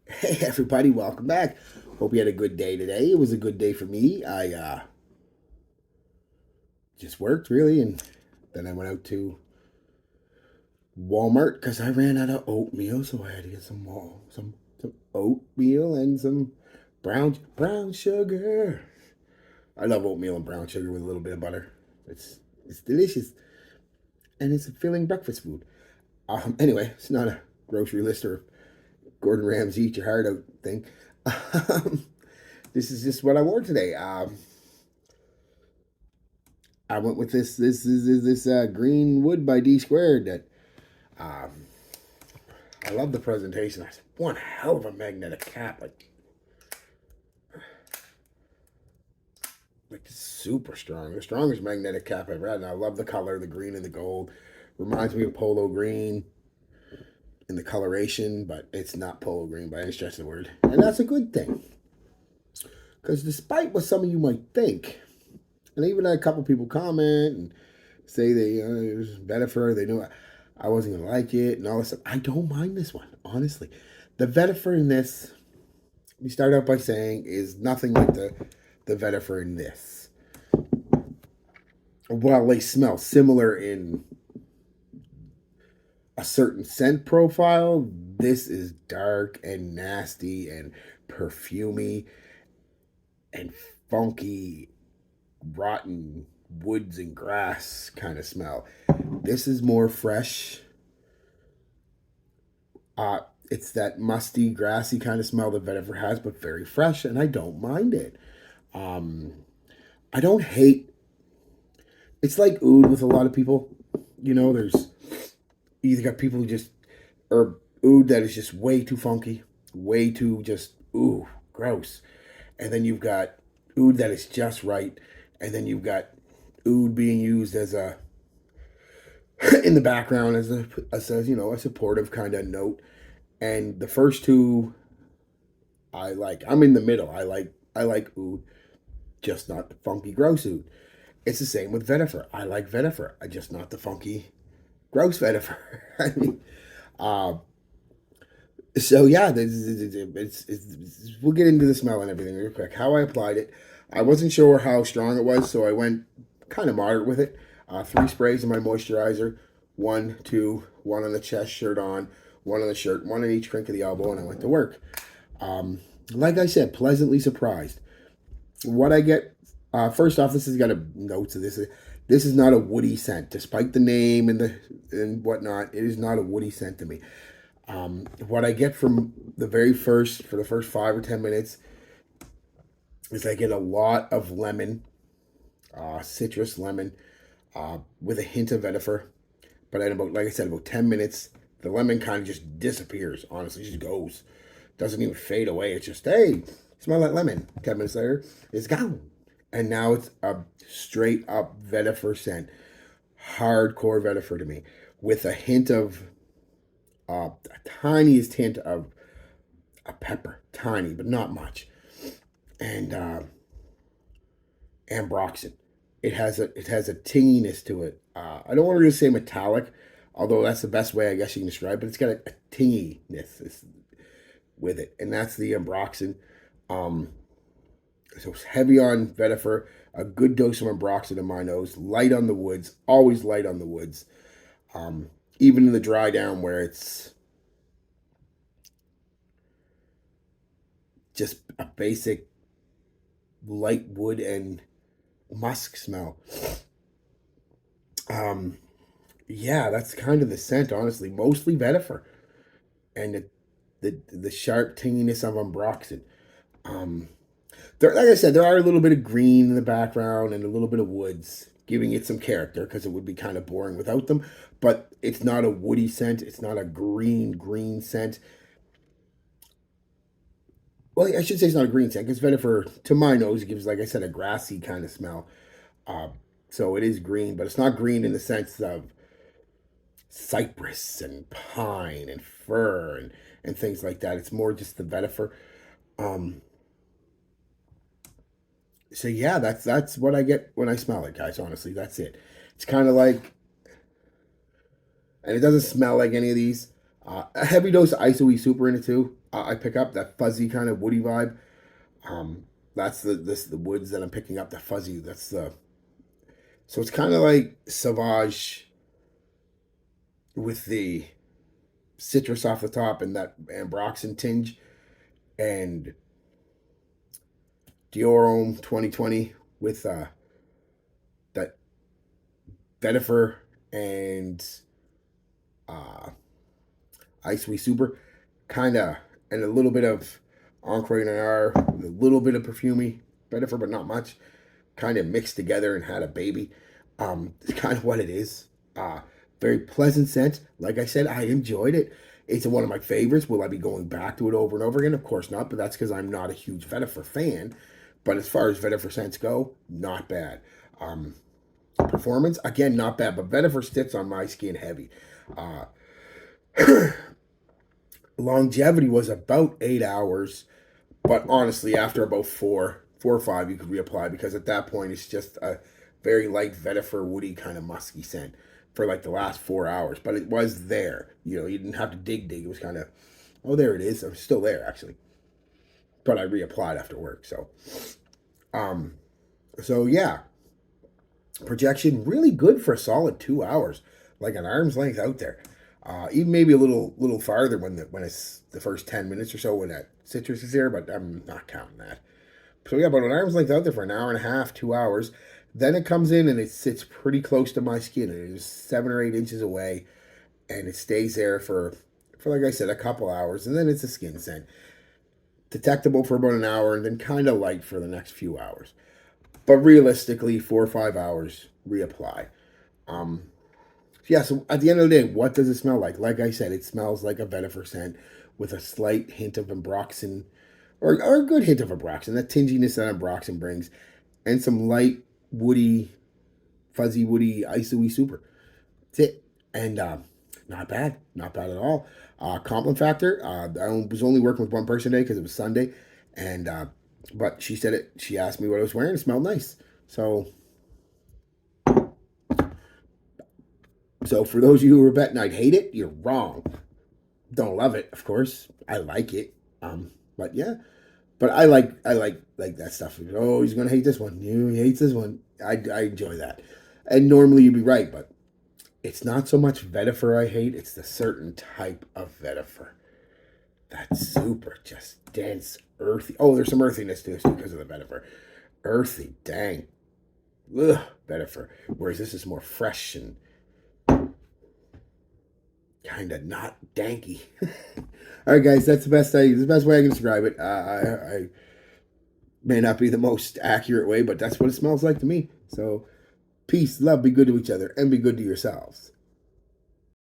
Hey everybody, welcome back. Hope you had a good day today. It was a good day for me. I just worked really, and then I went out to Walmart because I ran out of oatmeal, so I had to get some oatmeal and some brown sugar. I love oatmeal and brown sugar with a little bit of butter. It's delicious, and it's a filling breakfast food. Anyway, it's not a grocery list or Gordon Ramsay eat your heart out thing. Um, this is just what I wore today. I went with this Green Wood by Dsquared that um, I love the presentation. I said, one hell of a magnetic cap, like super strong, the strongest magnetic cap I've ever had. And I love the color, the green and the gold. Reminds me of polo green in the coloration, but it's not polo green by any stretch of the word, and that's a good thing. Because despite what some of you might think, and even had a couple people comment and say it was better for her, they knew I wasn't gonna like it and all this stuff. I don't mind this one, honestly. The vetiver in this, we start out by saying, is nothing like the vetiver in this. While they smell similar in a certain scent profile, this is dark and nasty and perfumey and funky, rotten woods and grass kind of smell. This is more fresh. It's that musty, grassy kind of smell that vetiver has, but very fresh, and I don't mind it. Um, I don't hate. It's like oud with a lot of people. There's you either got people who just or oud that is just way too funky, way too just gross, and then you've got oud that is just right, and then you've got oud being used as a in the background as a supportive kind of note. And the first two I like. I'm in the middle. I like oud, just not the funky gross oud. It's the same with vetiver. I like vetiver. I just not the funky gross vetiver. I mean, uh, so yeah, we'll get into the smell and everything real quick. How I applied it, I wasn't sure how strong it was, so I went kind of moderate with it. 3 sprays of my moisturizer, one, two, one on the chest, shirt on, one on the shirt, one on each crink of the elbow, and I went to work. Like I said, pleasantly surprised. What I get, first off, this has got a note to this. This is not a woody scent, despite the name and whatnot. It is not a woody scent to me. What I get from for the first 5 or 10 minutes, is I get a lot of lemon, citrus lemon, with a hint of vetiver. But at about, like I said, about 10 minutes, the lemon kind of just disappears. Honestly, just goes, doesn't even fade away. It's just, hey, smell that lemon. 10 minutes later, it's gone, and now it's a straight up vetiver scent, hardcore vetiver to me, with a hint of a tiniest hint of a pepper, tiny, but not much, and ambroxan. It has a tinginess to it. I don't want to really say metallic, although that's the best way I guess you can describe it. But it's got a tinginess with it, and that's the ambroxan. Um, so it's heavy on vetiver, a good dose of ambroxan in my nose, light on the woods, always light on the woods. Um, Even in the dry down where it's just a basic light wood and musk smell. Um, yeah, that's kind of the scent, honestly. Mostly vetiver, and the sharp tinginess of ambroxan. Um, like I said, there are a little bit of green in the background and a little bit of woods, giving it some character because it would be kind of boring without them. But it's not a woody scent. It's not a green scent. Well, I should say it's not a green scent because vetiver, to my nose, gives, like I said, a grassy kind of smell. Uh, so it is green, but it's not green in the sense of cypress and pine and fir and things like that. It's more just the vetiver. Um, so yeah, that's what I get when I smell it, guys. Honestly, that's it. It's kind of like, and it doesn't smell like any of these. A heavy dose of ISOE Super in it too. I pick up that fuzzy kind of woody vibe. Um, that's the woods that I'm picking up. The fuzzy. That's the so it's kind of like Sauvage with the citrus off the top and that ambroxan tinge, and Diorome 2020 with that vetiver and uh, Ice We Super, kind of, and a little bit of Encre Noir, a little bit of perfumey, vetiver, but not much, kind of mixed together and had a baby. It's kind of what it is. Very pleasant scent. Like I said, I enjoyed it. It's one of my favorites. Will I be going back to it over and over again? Of course not, but that's because I'm not a huge vetiver fan. But as far as vetiver scents go, not bad. Performance, again, not bad, but vetiver sits on my skin heavy. Uh, Longevity was about 8 hours, but honestly, after about four or five, you could reapply because at that point it's just a very light vetiver, woody kind of musky scent for like the last 4 hours. But it was there. You know, you didn't have to dig. It was kind of, oh, there it is. I'm still there actually, but I reapplied after work. Um, so yeah, projection really good for a solid 2 hours, like an arm's length out there. Even maybe a little farther when it's the first 10 minutes or so when that citrus is there, but I'm not counting that. So yeah, about an arm's length out there for an hour and a half, 2 hours. Then it comes in and it sits pretty close to my skin. It is 7 or 8 inches away, and it stays there for like I said, a couple hours, and then it's a skin scent. Detectable for about an hour, and then kind of light for the next few hours. But realistically, 4 or 5 hours, reapply. Um, yeah, so at the end of the day, what does it smell like? Like I said, it smells like a vetiver scent with a slight hint of ambroxan, or a good hint of ambroxan, that tinginess that ambroxan brings, and some light, woody, fuzzy, woody, isoe super. That's it. And not bad at all. Compliment factor, I was only working with one person today because it was Sunday, and but she said it. She asked me what I was wearing. It smelled nice. So for those of you who are betting I'd hate it, you're wrong. Don't love it, of course. I like it. But yeah. But I like that stuff. Oh, he's gonna hate this one. He hates this one. I enjoy that. And normally you'd be right, but it's not so much vetiver I hate, it's the certain type of vetiver. That's super just dense, earthy. Oh, there's some earthiness to this because of the vetiver. Earthy, dang. Ugh, vetiver. Whereas this is more fresh and kind of not danky. All right, guys, that's the best way I can describe it. I may not be the most accurate way, but that's what it smells like to me. So, peace, love, be good to each other, and be good to yourselves.